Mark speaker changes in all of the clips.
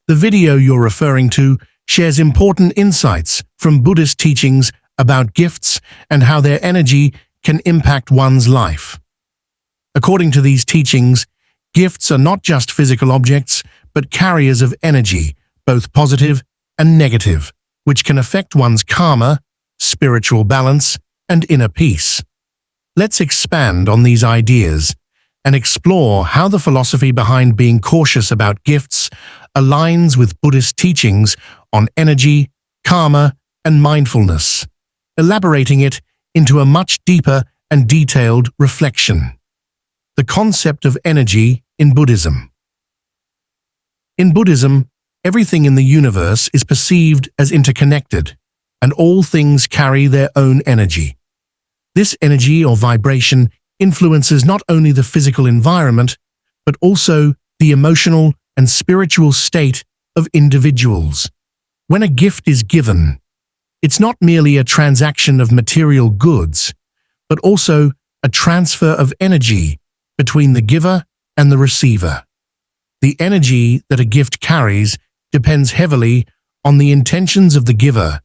Speaker 1: The video you're referring to shares important insights from Buddhist teachings about gifts and how their energy can impact one's life. According to these teachings, gifts are not just physical objects, but carriers of energy, both positive and negative, which can affect one's karma, spiritual balance, and inner peace. Let's expand on these ideas and explore how the philosophy behind being cautious about gifts aligns with Buddhist teachings on energy, karma, and mindfulness, elaborating it into a much deeper and detailed reflection. The concept of energy in Buddhism. In Buddhism, everything in the universe is perceived as interconnected, and all things carry their own energy. This energy or vibration influences not only the physical environment, but also the emotional and spiritual state of individuals. When a gift is given, it's not merely a transaction of material goods, but also a transfer of energy between the giver and the receiver. The energy that a gift carries depends heavily on the intentions of the giver,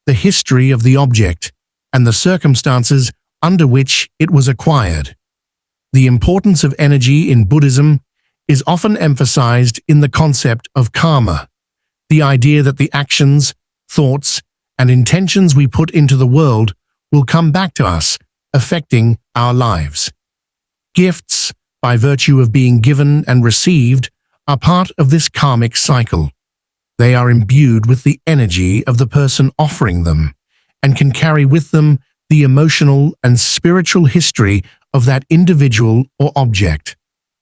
Speaker 1: the history of the object, and the circumstances under which it was acquired. The importance of energy in Buddhism is often emphasized in the concept of karma, the idea that the actions, thoughts, and intentions we put into the world will come back to us, affecting our lives. Gifts, by virtue of being given and received, are part of this karmic cycle. They are imbued with the energy of the person offering them and can carry with them the emotional and spiritual history of that individual or object.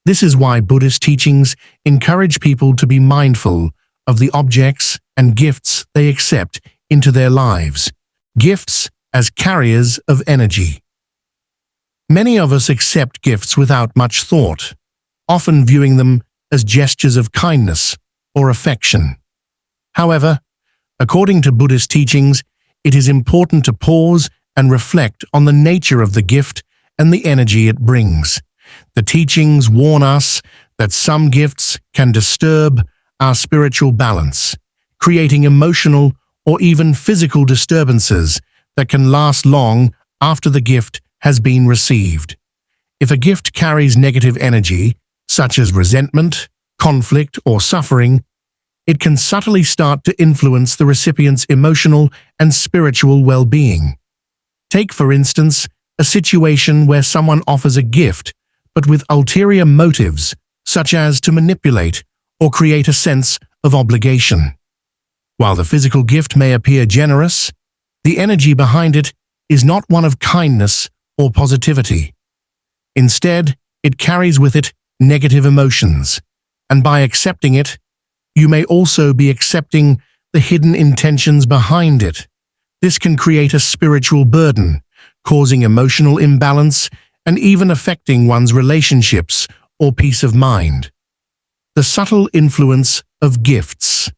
Speaker 1: This is why Buddhist teachings encourage people to be mindful of the objects and gifts they accept into their lives, gifts as carriers of energy. Many of us accept gifts without much thought, often viewing them as gestures of kindness or affection. However, according to Buddhist teachings, it is important to pause and reflect on the nature of the gift and the energy it brings. The teachings warn us that some gifts can disturb our spiritual balance, creating emotional or even physical disturbances that can last long after the gift has been received. If a gift carries negative energy, such as resentment, conflict, or suffering, it can subtly start to influence the recipient's emotional and spiritual well-being. Take, for instance, a situation where someone offers a gift, but with ulterior motives, such as to manipulate or create a sense of obligation. While the physical gift may appear generous, the energy behind it is not one of kindness or positivity. Instead, it carries with it negative emotions, and by accepting it, you may also be accepting the hidden intentions behind it. This can create a spiritual burden, causing emotional imbalance and even affecting one's relationships or peace of mind. The subtle influence of gifts.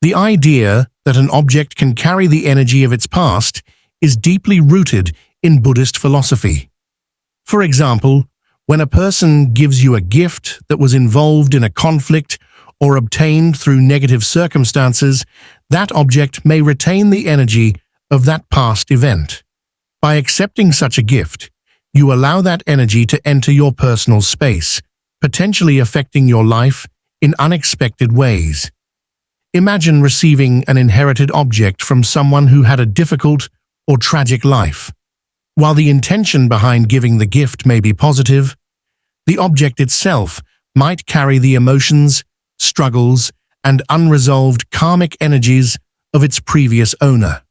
Speaker 1: The idea that an object can carry the energy of its past is deeply rooted in Buddhist philosophy. For example, when a person gives you a gift that was involved in a conflict or obtained through negative circumstances, that object may retain the energy of that past event. By accepting such a gift, you allow that energy to enter your personal space, potentially affecting your life in unexpected ways. Imagine receiving an inherited object from someone who had a difficult or tragic life. While the intention behind giving the gift may be positive, the object itself might carry the emotions, struggles, and unresolved karmic energies of its previous owner.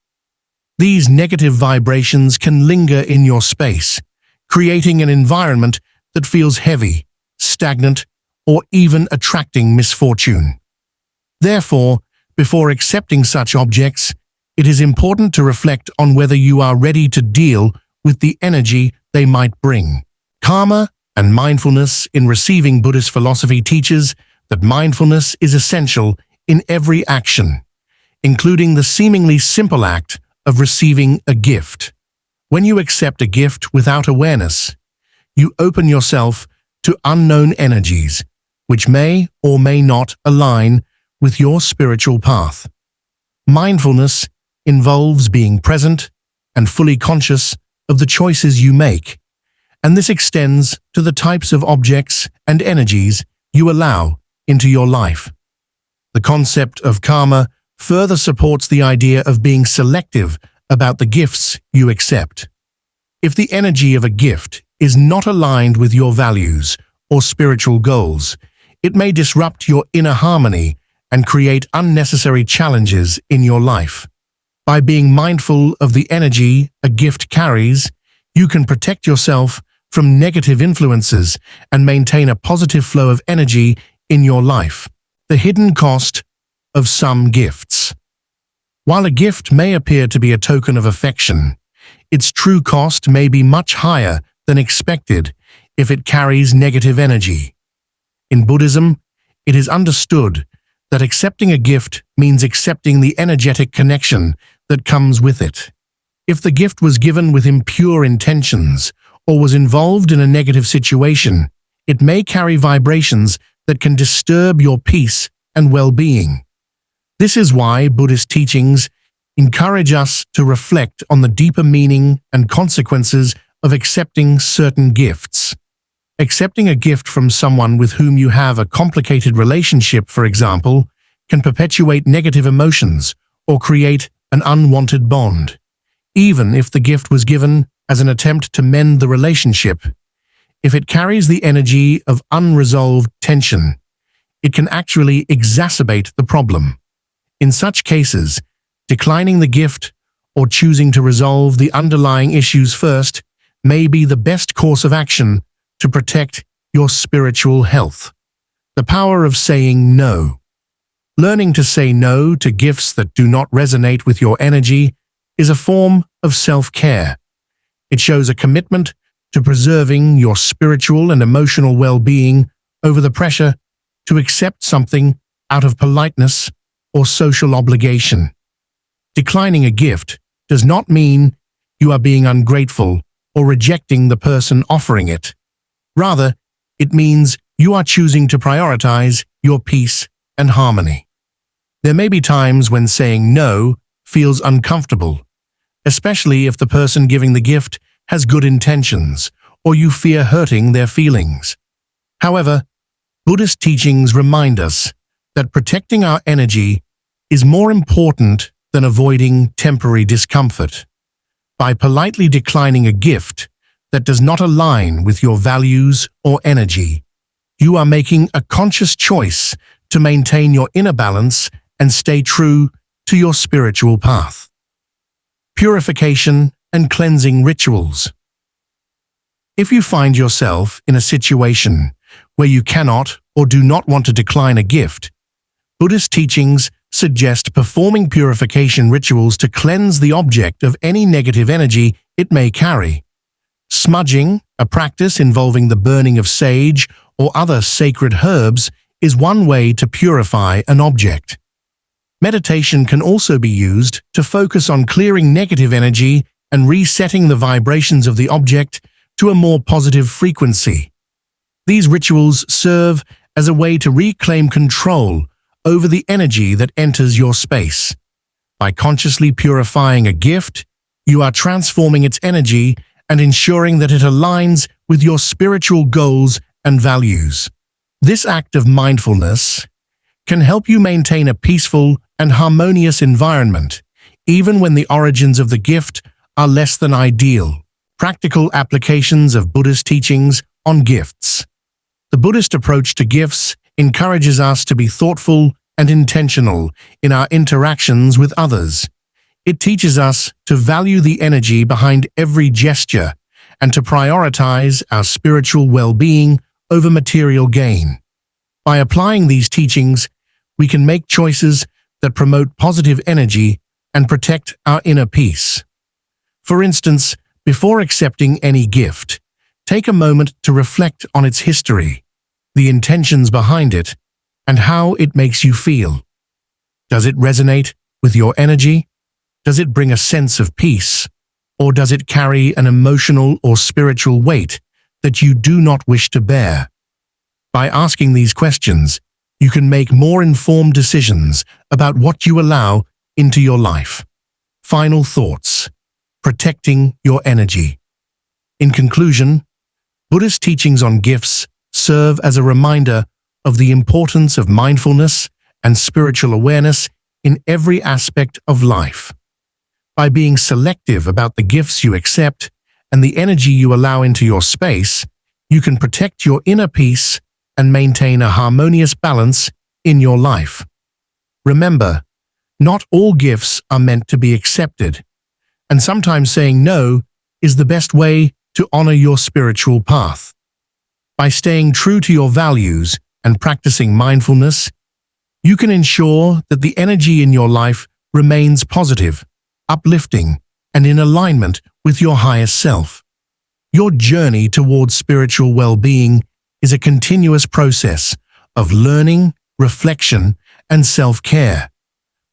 Speaker 1: These negative vibrations can linger in your space, creating an environment that feels heavy, stagnant, or even attracting misfortune. Therefore, before accepting such objects, it is important to reflect on whether you are ready to deal with the energy they might bring. Karma and mindfulness in receiving Buddhist philosophy teaches that mindfulness is essential in every action, including the seemingly simple act of receiving a gift. When you accept a gift without awareness, you open yourself to unknown energies, which may or may not align with your spiritual path. Mindfulness involves being present and fully conscious of the choices you make, and this extends to the types of objects and energies you allow into your life. The concept of karma further supports the idea of being selective about the gifts you accept. If the energy of a gift is not aligned with your values or spiritual goals, it may disrupt your inner harmony and create unnecessary challenges in your life. By being mindful of the energy a gift carries, you can protect yourself from negative influences and maintain a positive flow of energy in your life. The hidden cost of some gifts. While a gift may appear to be a token of affection, its true cost may be much higher than expected if it carries negative energy. In Buddhism, it is understood that accepting a gift means accepting the energetic connection that comes with it. If the gift was given with impure intentions or was involved in a negative situation, it may carry vibrations that can disturb your peace and well-being. This is why Buddhist teachings encourage us to reflect on the deeper meaning and consequences of accepting certain gifts. Accepting a gift from someone with whom you have a complicated relationship, for example, can perpetuate negative emotions or create an unwanted bond. Even if the gift was given as an attempt to mend the relationship, if it carries the energy of unresolved tension, it can actually exacerbate the problem. In such cases, declining the gift or choosing to resolve the underlying issues first may be the best course of action to protect your spiritual health. The power of saying no. Learning to say no to gifts that do not resonate with your energy is a form of self-care. It shows a commitment to preserving your spiritual and emotional well-being over the pressure to accept something out of politeness or social obligation. Declining a gift does not mean you are being ungrateful or rejecting the person offering it. Rather, it means you are choosing to prioritize your peace and harmony. There may be times when saying no feels uncomfortable, especially if the person giving the gift has good intentions or you fear hurting their feelings. However, Buddhist teachings remind us that protecting our energy is more important than avoiding temporary discomfort. By politely declining a gift that does not align with your values or energy, you are making a conscious choice to maintain your inner balance and stay true to your spiritual path. Purification and cleansing rituals. If you find yourself in a situation where you cannot or do not want to decline a gift, Buddhist teachings suggest performing purification rituals to cleanse the object of any negative energy it may carry. Smudging, a practice involving the burning of sage or other sacred herbs, is one way to purify an object. Meditation can also be used to focus on clearing negative energy and resetting the vibrations of the object to a more positive frequency. These rituals serve as a way to reclaim control over the energy that enters your space. By consciously purifying a gift, you are transforming its energy and ensuring that it aligns with your spiritual goals and values. This act of mindfulness can help you maintain a peaceful and harmonious environment, even when the origins of the gift are less than ideal. Practical applications of Buddhist teachings on gifts. The Buddhist approach to gifts encourages us to be thoughtful and intentional in our interactions with others. It teaches us to value the energy behind every gesture and to prioritize our spiritual well-being over material gain. By applying these teachings, we can make choices that promote positive energy and protect our inner peace. For instance, before accepting any gift, take a moment to reflect on its history, the intentions behind it, and how it makes you feel. Does it resonate with your energy? Does it bring a sense of peace? Or does it carry an emotional or spiritual weight that you do not wish to bear? By asking these questions, you can make more informed decisions about what you allow into your life. Final thoughts. Protecting your energy. In conclusion, Buddhist teachings on gifts serve as a reminder of the importance of mindfulness and spiritual awareness in every aspect of life. By being selective about the gifts you accept and the energy you allow into your space, you can protect your inner peace and maintain a harmonious balance in your life. Remember, not all gifts are meant to be accepted, and sometimes saying no is the best way to honor your spiritual path. By staying true to your values and practicing mindfulness, you can ensure that the energy in your life remains positive, uplifting, and in alignment with your highest self. Your journey towards spiritual well-being is a continuous process of learning, reflection, and self-care.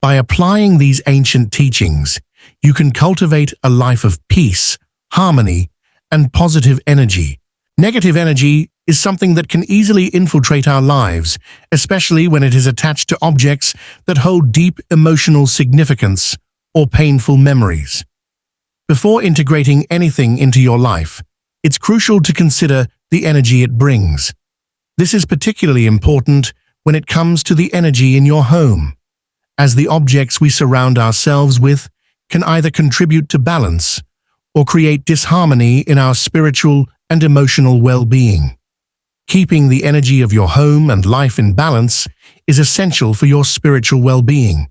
Speaker 1: By applying these ancient teachings, you can cultivate a life of peace, harmony, and positive energy. Negative energy is something that can easily infiltrate our lives, especially when it is attached to objects that hold deep emotional significance or painful memories. Before integrating anything into your life, it's crucial to consider the energy it brings. This is particularly important when it comes to the energy in your home, as the objects we surround ourselves with can either contribute to balance or create disharmony in our spiritual and emotional well-being. Keeping the energy of your home and life in balance is essential for your spiritual well-being,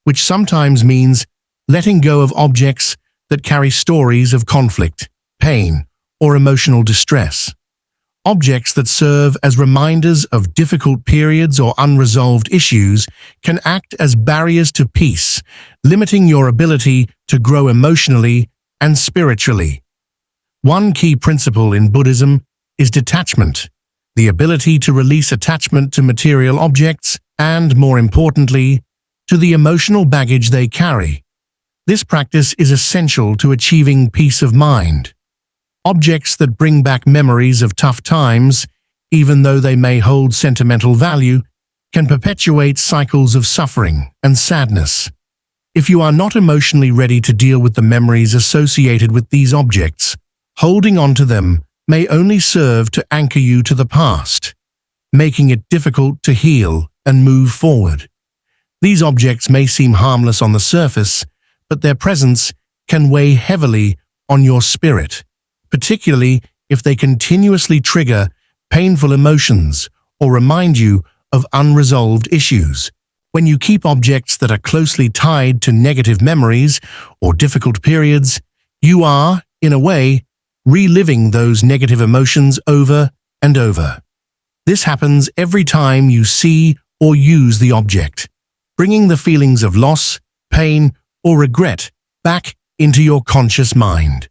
Speaker 1: which sometimes means letting go of objects that carry stories of conflict, pain, or emotional distress. Objects that serve as reminders of difficult periods or unresolved issues can act as barriers to peace, limiting your ability to grow emotionally and spiritually. One key principle in Buddhism is detachment, the ability to release attachment to material objects and, more importantly, to the emotional baggage they carry. This practice is essential to achieving peace of mind. Objects that bring back memories of tough times, even though they may hold sentimental value, can perpetuate cycles of suffering and sadness. If you are not emotionally ready to deal with the memories associated with these objects, holding on to them may only serve to anchor you to the past, making it difficult to heal and move forward. These objects may seem harmless on the surface, but their presence can weigh heavily on your spirit, particularly if they continuously trigger painful emotions or remind you of unresolved issues. When you keep objects that are closely tied to negative memories or difficult periods, you are, in a way, reliving those negative emotions over and over. This happens every time you see or use the object, bringing the feelings of loss, pain, or regret back into your conscious mind.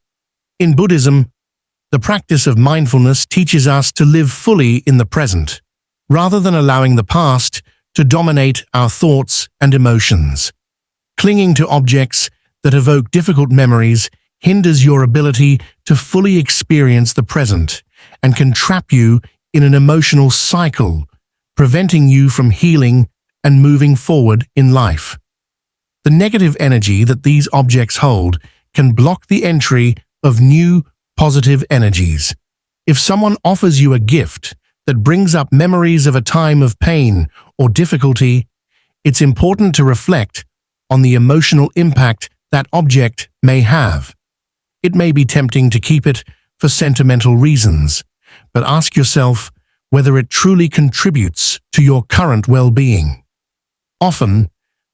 Speaker 1: In Buddhism, the practice of mindfulness teaches us to live fully in the present, rather than allowing the past to dominate our thoughts and emotions. Clinging to objects that evoke difficult memories hinders your ability to fully experience the present and can trap you in an emotional cycle, preventing you from healing and moving forward in life. The negative energy that these objects hold can block the entry of new, positive energies. If someone offers you a gift that brings up memories of a time of pain or difficulty, it's important to reflect on the emotional impact that object may have. It may be tempting to keep it for sentimental reasons, but ask yourself whether it truly contributes to your current well-being. Often,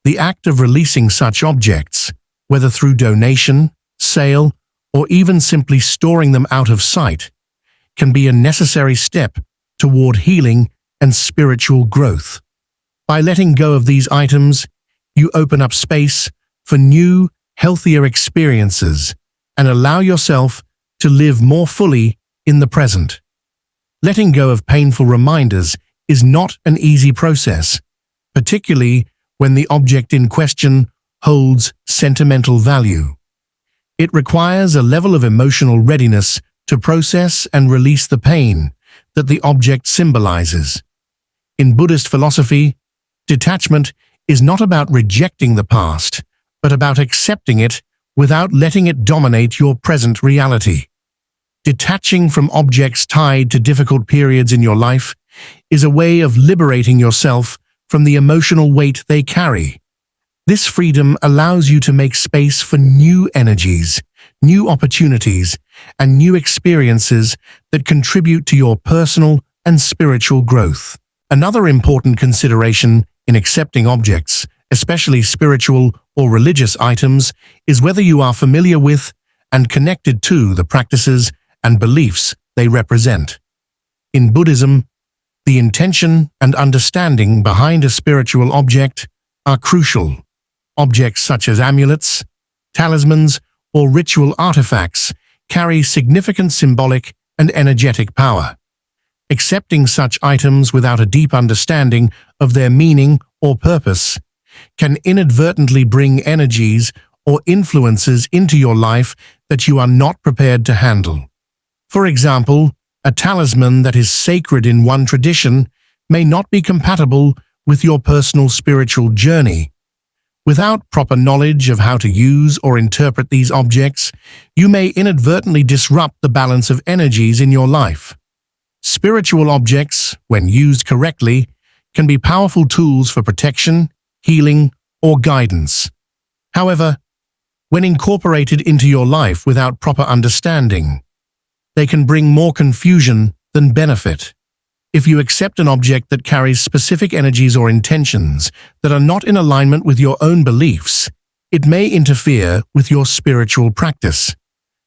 Speaker 1: the act of releasing such objects, whether through donation, sale, or even simply storing them out of sight, can be a necessary step toward healing and spiritual growth. By letting go of these items, you open up space for new, healthier experiences and allow yourself to live more fully in the present. Letting go of painful reminders is not an easy process, particularly when the object in question holds sentimental value. It requires a level of emotional readiness to process and release the pain that the object symbolizes. In Buddhist philosophy, detachment is not about rejecting the past, but about accepting it without letting it dominate your present reality. Detaching from objects tied to difficult periods in your life is a way of liberating yourself from the emotional weight they carry. This freedom allows you to make space for new energies, new opportunities, and new experiences that contribute to your personal and spiritual growth. Another important consideration in accepting objects, especially spiritual or religious items, is whether you are familiar with and connected to the practices and beliefs they represent. In Buddhism, the intention and understanding behind a spiritual object are crucial. Objects such as amulets, talismans, or ritual artifacts carry significant symbolic and energetic power. Accepting such items without a deep understanding of their meaning or purpose can inadvertently bring energies or influences into your life that you are not prepared to handle. For example, a talisman that is sacred in one tradition may not be compatible with your personal spiritual journey. Without proper knowledge of how to use or interpret these objects, you may inadvertently disrupt the balance of energies in your life. Spiritual objects, when used correctly, can be powerful tools for protection, healing, or guidance. However, when incorporated into your life without proper understanding, they can bring more confusion than benefit. If you accept an object that carries specific energies or intentions that are not in alignment with your own beliefs, it may interfere with your spiritual practice.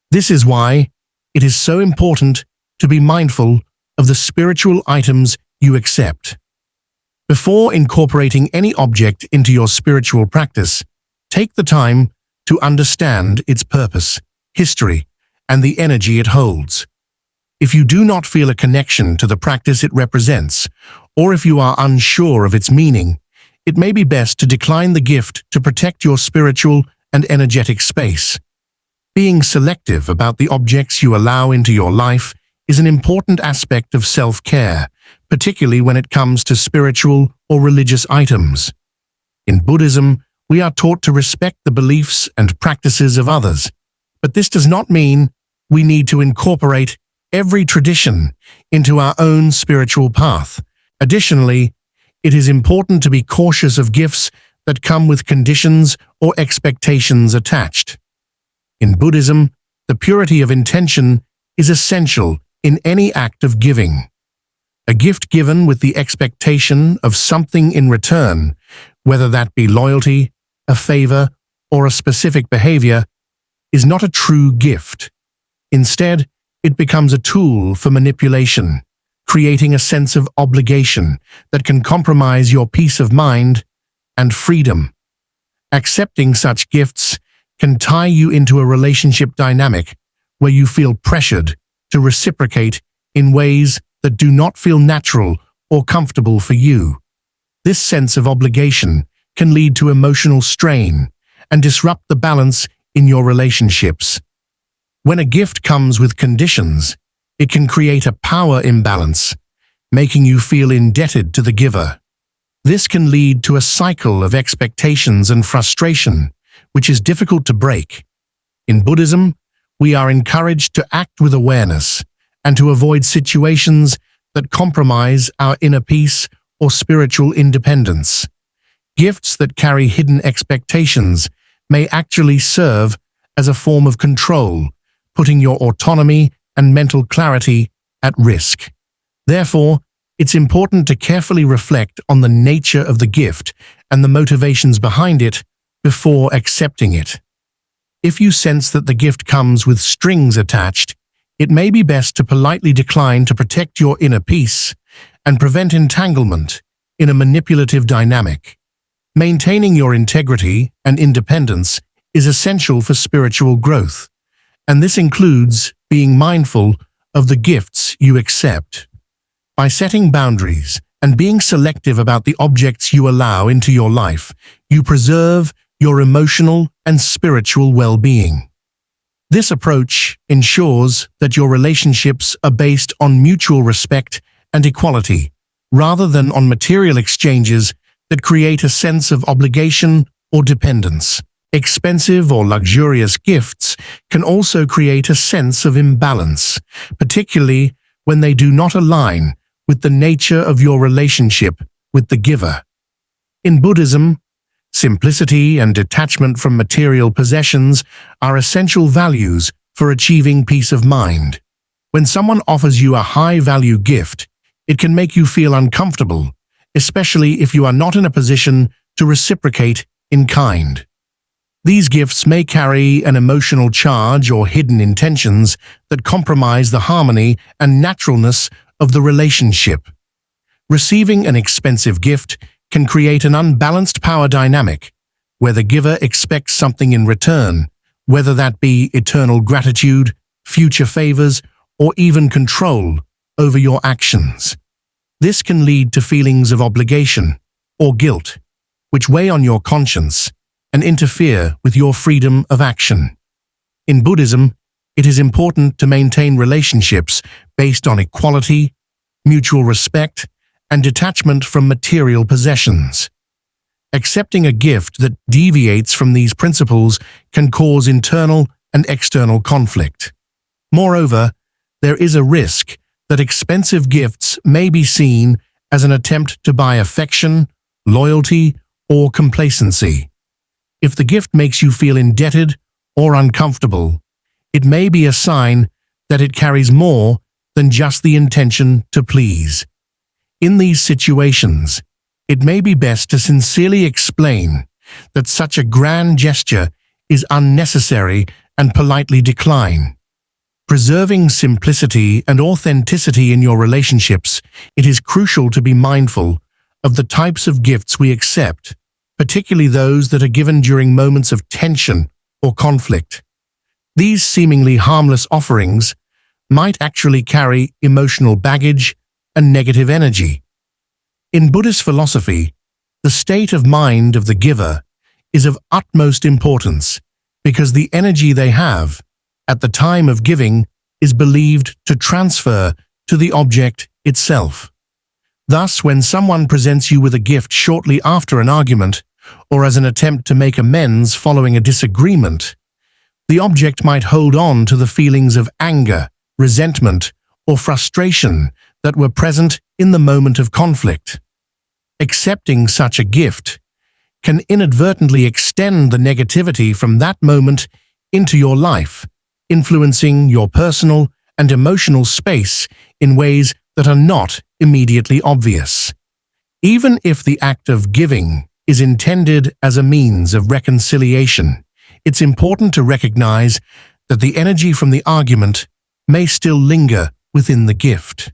Speaker 1: This is why it is so important to be mindful of the spiritual items you accept. Before incorporating any object into your spiritual practice, take the time to understand its purpose, history, and the energy it holds. If you do not feel a connection to the practice it represents, or if you are unsure of its meaning, it may be best to decline the gift to protect your spiritual and energetic space. Being selective about the objects you allow into your life is an important aspect of self-care, particularly when it comes to spiritual or religious items. In Buddhism, we are taught to respect the beliefs and practices of others, but this does not mean we need to incorporate every tradition into our own spiritual path. Additionally, it is important to be cautious of gifts that come with conditions or expectations attached. In Buddhism, the purity of intention is essential in any act of giving. A gift given with the expectation of something in return, whether that be loyalty, a favor, or a specific behavior, is not a true gift. Instead, it becomes a tool for manipulation, creating a sense of obligation that can compromise your peace of mind and freedom. Accepting such gifts can tie you into a relationship dynamic where you feel pressured to reciprocate in ways that do not feel natural or comfortable for you. This sense of obligation can lead to emotional strain and disrupt the balance in your relationships. When a gift comes with conditions, it can create a power imbalance, making you feel indebted to the giver. This can lead to a cycle of expectations and frustration, which is difficult to break. In Buddhism, we are encouraged to act with awareness and to avoid situations that compromise our inner peace or spiritual independence. Gifts that carry hidden expectations may actually serve as a form of control, putting your autonomy and mental clarity at risk. Therefore, it's important to carefully reflect on the nature of the gift and the motivations behind it before accepting it. If you sense that the gift comes with strings attached, it may be best to politely decline to protect your inner peace and prevent entanglement in a manipulative dynamic. Maintaining your integrity and independence is essential for spiritual growth, and this includes being mindful of the gifts you accept. By setting boundaries and being selective about the objects you allow into your life, you preserve your emotional and spiritual well-being. This approach ensures that your relationships are based on mutual respect and equality, rather than on material exchanges that create a sense of obligation or dependence. Expensive or luxurious gifts can also create a sense of imbalance, particularly when they do not align with the nature of your relationship with the giver. In Buddhism, simplicity and detachment from material possessions are essential values for achieving peace of mind. When someone offers you a high-value gift, it can make you feel uncomfortable, especially if you are not in a position to reciprocate in kind. These gifts may carry an emotional charge or hidden intentions that compromise the harmony and naturalness of the relationship. Receiving an expensive gift can create an unbalanced power dynamic, where the giver expects something in return, whether that be eternal gratitude, future favors, or even control over your actions. This can lead to feelings of obligation or guilt, which weigh on your conscience and interfere with your freedom of action. In Buddhism, it is important to maintain relationships based on equality, mutual respect, and detachment from material possessions. Accepting a gift that deviates from these principles can cause internal and external conflict. Moreover, there is a risk that expensive gifts may be seen as an attempt to buy affection, loyalty, or complacency. If the gift makes you feel indebted or uncomfortable, it may be a sign that it carries more than just the intention to please. In these situations, it may be best to sincerely explain that such a grand gesture is unnecessary and politely decline. Preserving simplicity and authenticity in your relationships, it is crucial to be mindful of the types of gifts we accept, particularly those that are given during moments of tension or conflict. These seemingly harmless offerings might actually carry emotional baggage and negative energy. In Buddhist philosophy, the state of mind of the giver is of utmost importance because the energy they have at the time of giving is believed to transfer to the object itself. Thus, when someone presents you with a gift shortly after an argument or as an attempt to make amends following a disagreement, the object might hold on to the feelings of anger, resentment, or frustration that were present in the moment of conflict. Accepting such a gift can inadvertently extend the negativity from that moment into your life, influencing your personal and emotional space in ways that are not immediately obvious. Even if the act of giving is intended as a means of reconciliation, it's important to recognize that the energy from the argument may still linger within the gift.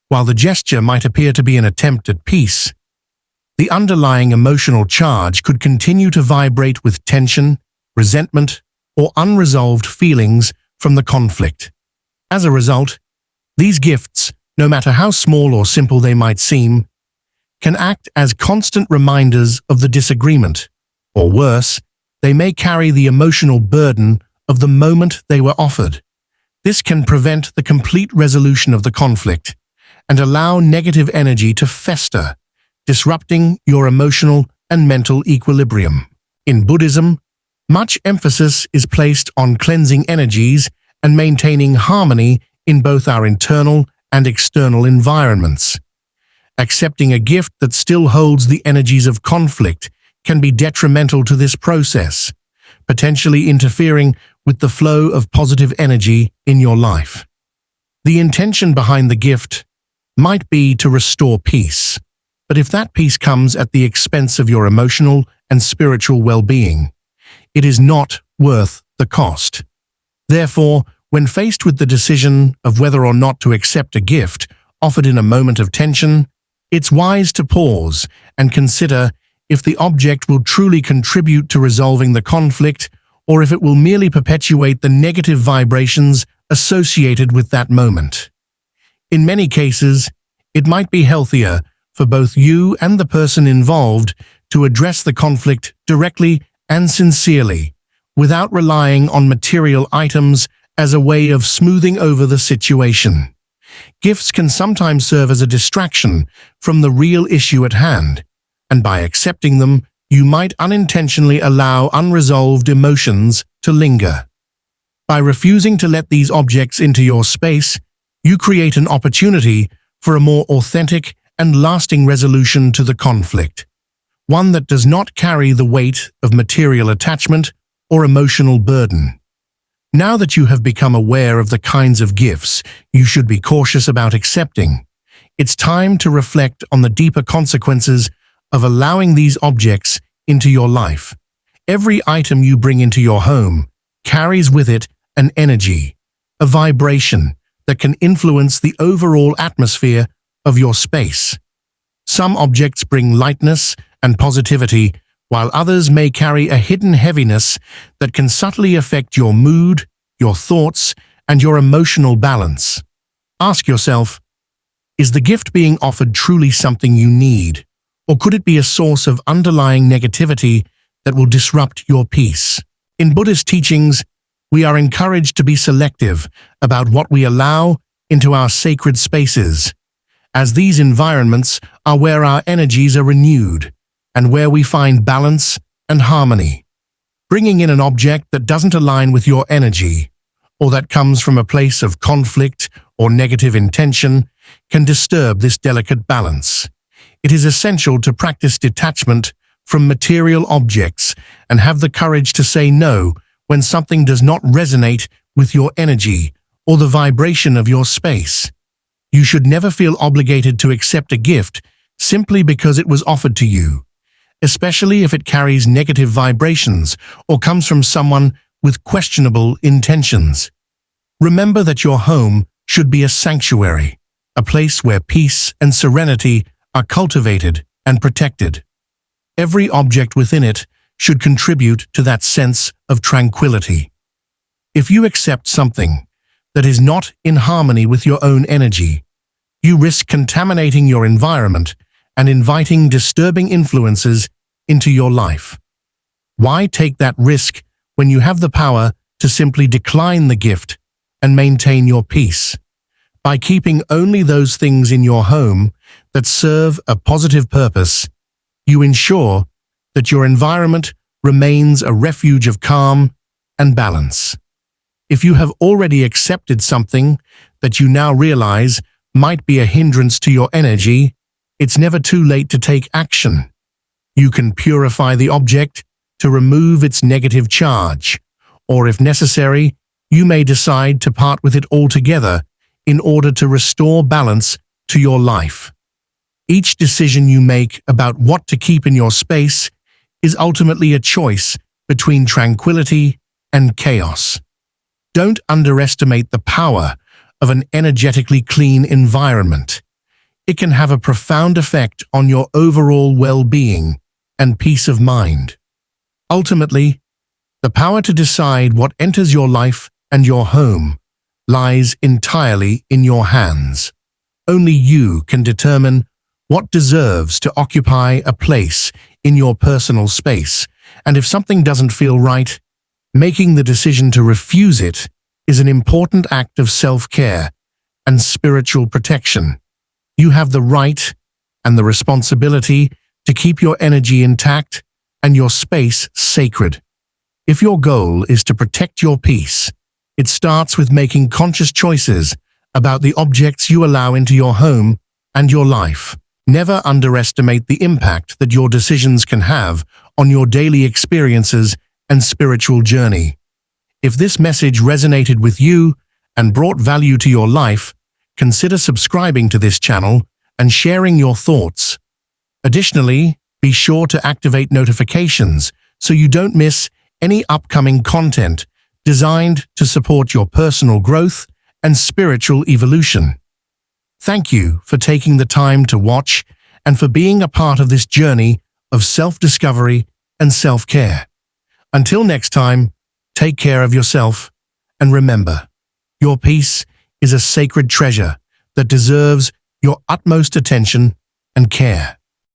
Speaker 1: While the gesture might appear to be an attempt at peace, the underlying emotional charge could continue to vibrate with tension, resentment, or unresolved feelings from the conflict. As a result, these gifts, no matter how small or simple they might seem, can act as constant reminders of the disagreement, or worse, they may carry the emotional burden of the moment they were offered. This can prevent the complete resolution of the conflict and allow negative energy to fester, disrupting your emotional and mental equilibrium. In Buddhism, much emphasis is placed on cleansing energies and maintaining harmony in both our internal and external environments. Accepting a gift that still holds the energies of conflict can be detrimental to this process, potentially interfering with the flow of positive energy in your life. The intention behind the gift might be to restore peace, but if that peace comes at the expense of your emotional and spiritual well-being, it is not worth the cost. Therefore, when faced with the decision of whether or not to accept a gift offered in a moment of tension, it's wise to pause and consider if the object will truly contribute to resolving the conflict or if it will merely perpetuate the negative vibrations associated with that moment. In many cases, it might be healthier for both you and the person involved to address the conflict directly and sincerely, without relying on material items as a way of smoothing over the situation. Gifts can sometimes serve as a distraction from the real issue at hand, and by accepting them, you might unintentionally allow unresolved emotions to linger. By refusing to let these objects into your space, you create an opportunity for a more authentic and lasting resolution to the conflict, one that does not carry the weight of material attachment or emotional burden. Now that you have become aware of the kinds of gifts you should be cautious about accepting, it's time to reflect on the deeper consequences of allowing these objects into your life. Every item you bring into your home carries with it an energy, a vibration that can influence the overall atmosphere of your space. Some objects bring lightness and positivity, while others may carry a hidden heaviness that can subtly affect your mood, your thoughts, and your emotional balance. Ask yourself, is the gift being offered truly something you need, or could it be a source of underlying negativity that will disrupt your peace? In Buddhist teachings, we are encouraged to be selective about what we allow into our sacred spaces, as these environments are where our energies are renewed and where we find balance and harmony. Bringing in an object that doesn't align with your energy, or that comes from a place of conflict or negative intention, can disturb this delicate balance. It is essential to practice detachment from material objects and have the courage to say no when something does not resonate with your energy or the vibration of your space. You should never feel obligated to accept a gift simply because it was offered to you, especially if it carries negative vibrations or comes from someone with questionable intentions. Remember that your home should be a sanctuary, a place where peace and serenity are cultivated and protected. Every object within it should contribute to that sense of tranquility. If you accept something that is not in harmony with your own energy, you risk contaminating your environment and inviting disturbing influences into your life. Why take that risk when you have the power to simply decline the gift and maintain your peace? By keeping only those things in your home that serve a positive purpose, you ensure that your environment remains a refuge of calm and balance. If you have already accepted something that you now realize might be a hindrance to your energy, it's never too late to take action. You can purify the object to remove its negative charge, or if necessary, you may decide to part with it altogether in order to restore balance to your life. Each decision you make about what to keep in your space is ultimately a choice between tranquility and chaos. Don't underestimate the power of an energetically clean environment. It can have a profound effect on your overall well-being and peace of mind. Ultimately, the power to decide what enters your life and your home lies entirely in your hands. Only you can determine what deserves to occupy a place in your personal space, and if something doesn't feel right, making the decision to refuse it is an important act of self-care and spiritual protection. You have the right and the responsibility to keep your energy intact and your space sacred. If your goal is to protect your peace, it starts with making conscious choices about the objects you allow into your home and your life. Never underestimate the impact that your decisions can have on your daily experiences and spiritual journey. If this message resonated with you and brought value to your life, consider subscribing to this channel and sharing your thoughts. Additionally, be sure to activate notifications so you don't miss any upcoming content designed to support your personal growth and spiritual evolution. Thank you for taking the time to watch and for being a part of this journey of self-discovery and self-care. Until next time, take care of yourself and remember, your peace is a sacred treasure that deserves your utmost attention and care.